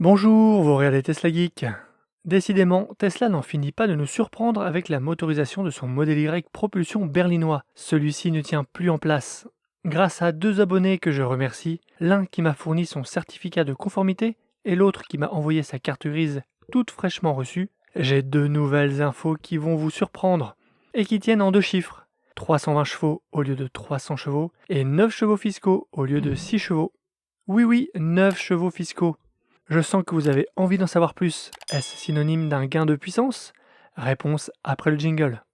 Bonjour, vous regardez Tesla Geek. Décidément, Tesla n'en finit pas de nous surprendre avec la motorisation de son Model Y propulsion berlinois. Celui-ci ne tient plus en place. Grâce à deux abonnés que je remercie, l'un qui m'a fourni son certificat de conformité et l'autre qui m'a envoyé sa carte grise toute fraîchement reçue, j'ai deux nouvelles infos qui vont vous surprendre et qui tiennent en deux chiffres. 320 chevaux au lieu de 300 chevaux et 9 chevaux fiscaux au lieu de 6 chevaux. Oui, 9 chevaux fiscaux. Je sens que vous avez envie d'en savoir plus. Est-ce synonyme d'un gain de puissance? Réponse après le jingle.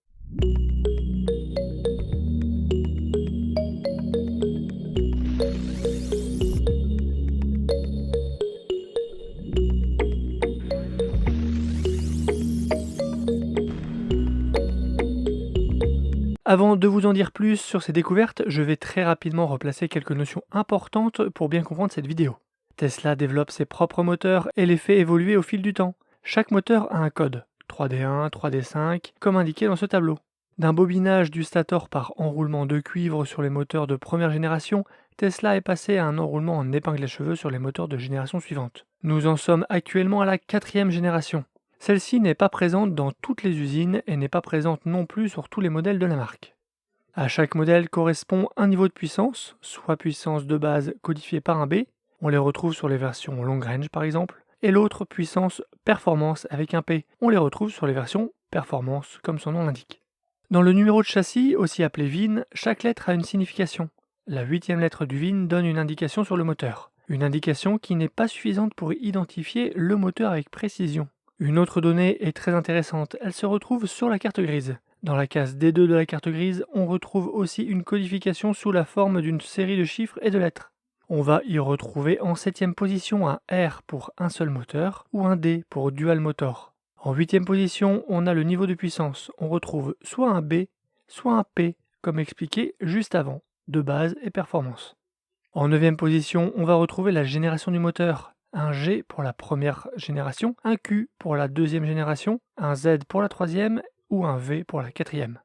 Avant de vous en dire plus sur ces découvertes, je vais très rapidement replacer quelques notions importantes pour bien comprendre cette vidéo. Tesla développe ses propres moteurs et les fait évoluer au fil du temps. Chaque moteur a un code, 3D1, 3D5, comme indiqué dans ce tableau. D'un bobinage du stator par enroulement de cuivre sur les moteurs de première génération, Tesla est passé à un enroulement en épingle à cheveux sur les moteurs de génération suivante. Nous en sommes actuellement à la 4e génération. Celle-ci n'est pas présente dans toutes les usines et n'est pas présente non plus sur tous les modèles de la marque. À chaque modèle correspond un niveau de puissance, soit puissance de base codifiée par un B, on les retrouve sur les versions long range par exemple, et l'autre puissance performance avec un P, on les retrouve sur les versions performance comme son nom l'indique. Dans le numéro de châssis, aussi appelé VIN, chaque lettre a une signification. La 8e lettre du VIN donne une indication sur le moteur. Une indication qui n'est pas suffisante pour identifier le moteur avec précision. Une autre donnée est très intéressante, elle se retrouve sur la carte grise. Dans la case D2 de la carte grise, on retrouve aussi une codification sous la forme d'une série de chiffres et de lettres. On va y retrouver en 7e position un R pour un seul moteur ou un D pour dual motor. En 8e position, on a le niveau de puissance. On retrouve soit un B, soit un P, comme expliqué juste avant, de base et performance. En 9e position, on va retrouver la génération du moteur. Un G pour la première génération, un Q pour la deuxième génération, un Z pour la troisième ou un V pour la quatrième.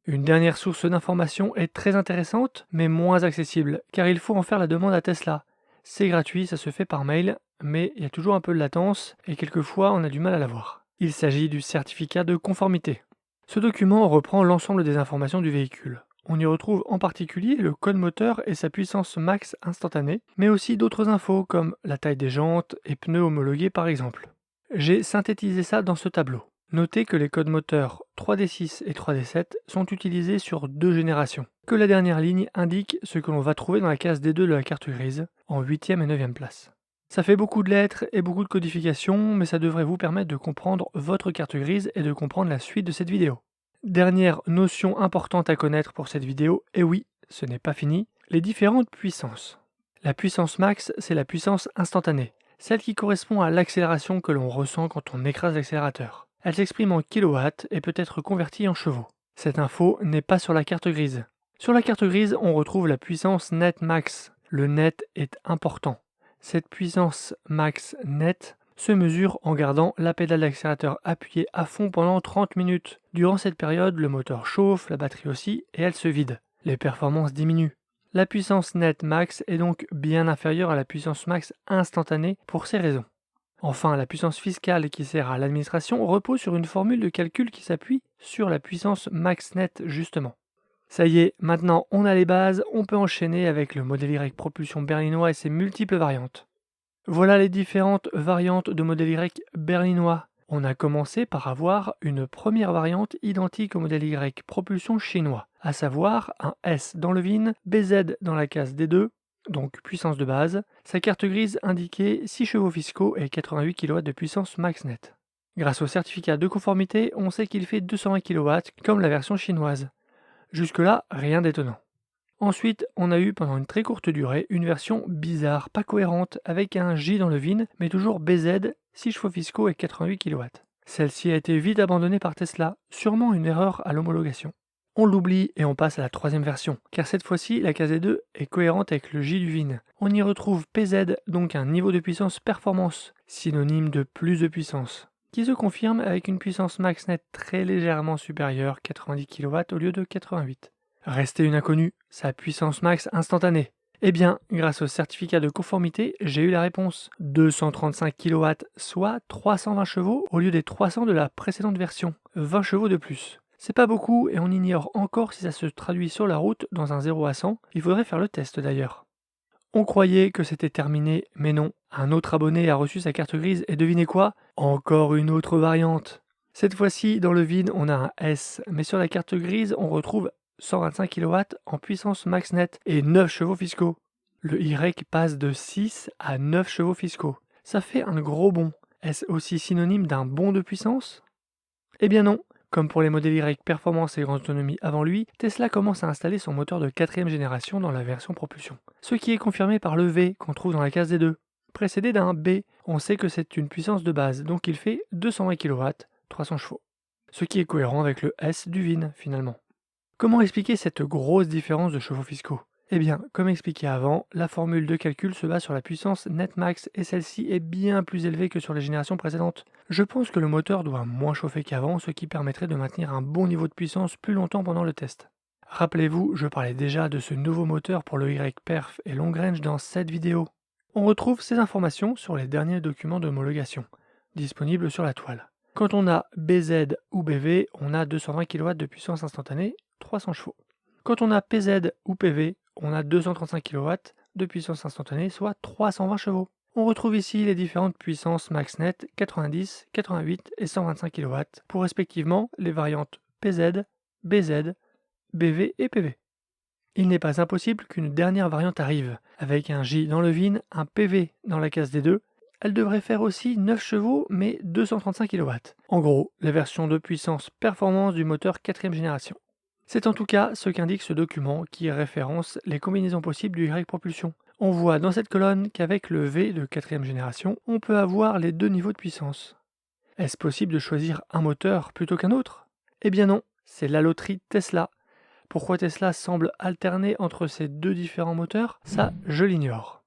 Une dernière source d'information est très intéressante, mais moins accessible, car il faut en faire la demande à Tesla. C'est gratuit, ça se fait par mail, mais il y a toujours un peu de latence, et quelquefois on a du mal à l'avoir. Il s'agit du certificat de conformité. Ce document reprend l'ensemble des informations du véhicule. On y retrouve en particulier le code moteur et sa puissance max instantanée, mais aussi d'autres infos comme la taille des jantes et pneus homologués par exemple. J'ai synthétisé ça dans ce tableau. Notez que les codes moteurs 3D6 et 3D7 sont utilisés sur deux générations, que la dernière ligne indique ce que l'on va trouver dans la case D2 de la carte grise, en 8e et 9e place. Ça fait beaucoup de lettres et beaucoup de codifications, mais ça devrait vous permettre de comprendre votre carte grise et de comprendre la suite de cette vidéo. Dernière notion importante à connaître pour cette vidéo, et oui, ce n'est pas fini, les différentes puissances. La puissance max, c'est la puissance instantanée, celle qui correspond à l'accélération que l'on ressent quand on écrase l'accélérateur. Elle s'exprime en kilowatts et peut être convertie en chevaux. Cette info n'est pas sur la carte grise. Sur la carte grise, on retrouve la puissance net max. Le net est important. Cette puissance max net se mesure en gardant la pédale d'accélérateur appuyée à fond pendant 30 minutes. Durant cette période, le moteur chauffe, la batterie aussi, et elle se vide. Les performances diminuent. La puissance net max est donc bien inférieure à la puissance max instantanée pour ces raisons. Enfin, la puissance fiscale qui sert à l'administration repose sur une formule de calcul qui s'appuie sur la puissance max net justement. Ça y est, maintenant on a les bases, on peut enchaîner avec le Model Y propulsion berlinois et ses multiples variantes. Voilà les différentes variantes de Model Y berlinois. On a commencé par avoir une première variante identique au Model Y propulsion chinois, à savoir un S dans le VIN, BZ dans la case D2, donc puissance de base. Sa carte grise indiquait 6 chevaux fiscaux et 88 kW de puissance max net. Grâce au certificat de conformité, on sait qu'il fait 220 kW comme la version chinoise. Jusque-là, rien d'étonnant. Ensuite, on a eu pendant une très courte durée une version bizarre, pas cohérente, avec un J dans le VIN, mais toujours BZ, 6 chevaux fiscaux et 88 kW. Celle-ci a été vite abandonnée par Tesla, sûrement une erreur à l'homologation. On l'oublie et on passe à la troisième version, car cette fois-ci, la case 2 est cohérente avec le J du VIN. On y retrouve PZ, donc un niveau de puissance performance, synonyme de plus de puissance, qui se confirme avec une puissance max net très légèrement supérieure, 90 kW au lieu de 88. Restait une inconnue, sa puissance max instantanée. Eh bien, grâce au certificat de conformité, j'ai eu la réponse. 235 kW, soit 320 chevaux au lieu des 300 de la précédente version. 20 chevaux de plus. C'est pas beaucoup et on ignore encore si ça se traduit sur la route dans un 0 à 100. Il faudrait faire le test d'ailleurs. On croyait que c'était terminé, mais non. Un autre abonné a reçu sa carte grise et devinez quoi? Encore une autre variante. Cette fois-ci, dans le vide, on a un S, mais sur la carte grise, on retrouve 125 kW en puissance max net et 9 chevaux fiscaux. Le Y passe de 6 à 9 chevaux fiscaux. Ça fait un gros bond. Est-ce aussi synonyme d'un bond de puissance? Eh bien non. Comme pour les modèles Y performance et grande autonomie avant lui, Tesla commence à installer son moteur de 4ème génération dans la version propulsion. Ce qui est confirmé par le V qu'on trouve dans la case des deux. Précédé d'un B, on sait que c'est une puissance de base, donc il fait 220 kW, 300 chevaux. Ce qui est cohérent avec le S du VIN finalement. Comment expliquer cette grosse différence de chevaux fiscaux? Eh bien, comme expliqué avant, la formule de calcul se base sur la puissance net max et celle-ci est bien plus élevée que sur les générations précédentes. Je pense que le moteur doit moins chauffer qu'avant, ce qui permettrait de maintenir un bon niveau de puissance plus longtemps pendant le test. Rappelez-vous, je parlais déjà de ce nouveau moteur pour le Y-Perf et Long Range dans cette vidéo. On retrouve ces informations sur les derniers documents d'homologation, disponibles sur la toile. Quand on a BZ ou BV, on a 220 kW de puissance instantanée, 300 chevaux. Quand on a PZ ou PV, on a 235 kW de puissance instantanée, soit 320 chevaux. On retrouve ici les différentes puissances max net 90, 88 et 125 kW pour respectivement les variantes PZ, BZ, BV et PV. Il n'est pas impossible qu'une dernière variante arrive, avec un J dans le VIN, un PV dans la case des deux. Elle devrait faire aussi 9 chevaux mais 235 kW. En gros, la version de puissance performance du moteur 4ème génération. C'est en tout cas ce qu'indique ce document qui référence les combinaisons possibles du Y-propulsion. On voit dans cette colonne qu'avec le V de 4ème génération, on peut avoir les deux niveaux de puissance. Est-ce possible de choisir un moteur plutôt qu'un autre? Eh bien non, c'est la loterie Tesla. Pourquoi Tesla semble alterner entre ces deux différents moteurs? Ça, je l'ignore.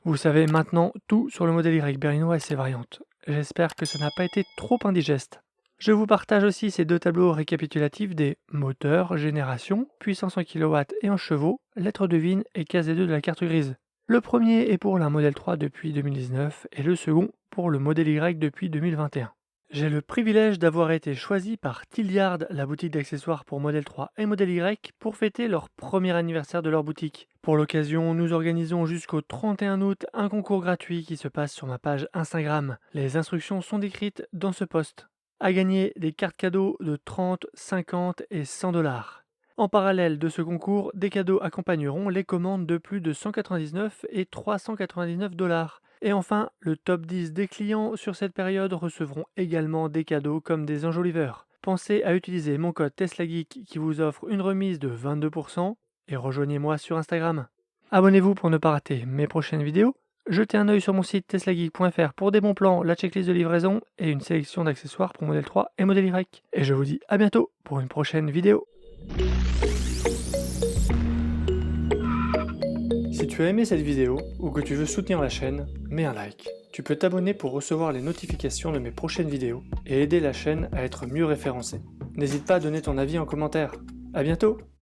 Vous savez maintenant tout sur le modèle Y berlinois et ses variantes. J'espère que ça n'a pas été trop indigeste. Je vous partage aussi ces deux tableaux récapitulatifs des moteurs, génération, puissance en kW et en chevaux, lettres de VIN et case des deux de la carte grise. Le premier est pour la Model 3 depuis 2019 et le second pour le modèle Y depuis 2021. J'ai le privilège d'avoir été choisi par Tilliard, la boutique d'accessoires pour Model 3 et Model Y, pour fêter leur premier anniversaire de leur boutique. Pour l'occasion, nous organisons jusqu'au 31 août un concours gratuit qui se passe sur ma page Instagram. Les instructions sont décrites dans ce post. À gagner des cartes cadeaux de 30, 50 et 100 $. En parallèle de ce concours, des cadeaux accompagneront les commandes de plus de 199 et 399 $. Et enfin, le top 10 des clients sur cette période recevront également des cadeaux comme des enjoliveurs. Pensez à utiliser mon code TeslaGeek qui vous offre une remise de 22% et rejoignez-moi sur Instagram. Abonnez-vous pour ne pas rater mes prochaines vidéos. Jetez un œil sur mon site teslageek.fr pour des bons plans, la checklist de livraison et une sélection d'accessoires pour Model 3 et Model Y. Et je vous dis à bientôt pour une prochaine vidéo. Si tu as aimé cette vidéo ou que tu veux soutenir la chaîne, mets un like. Tu peux t'abonner pour recevoir les notifications de mes prochaines vidéos et aider la chaîne à être mieux référencée. N'hésite pas à donner ton avis en commentaire. À bientôt!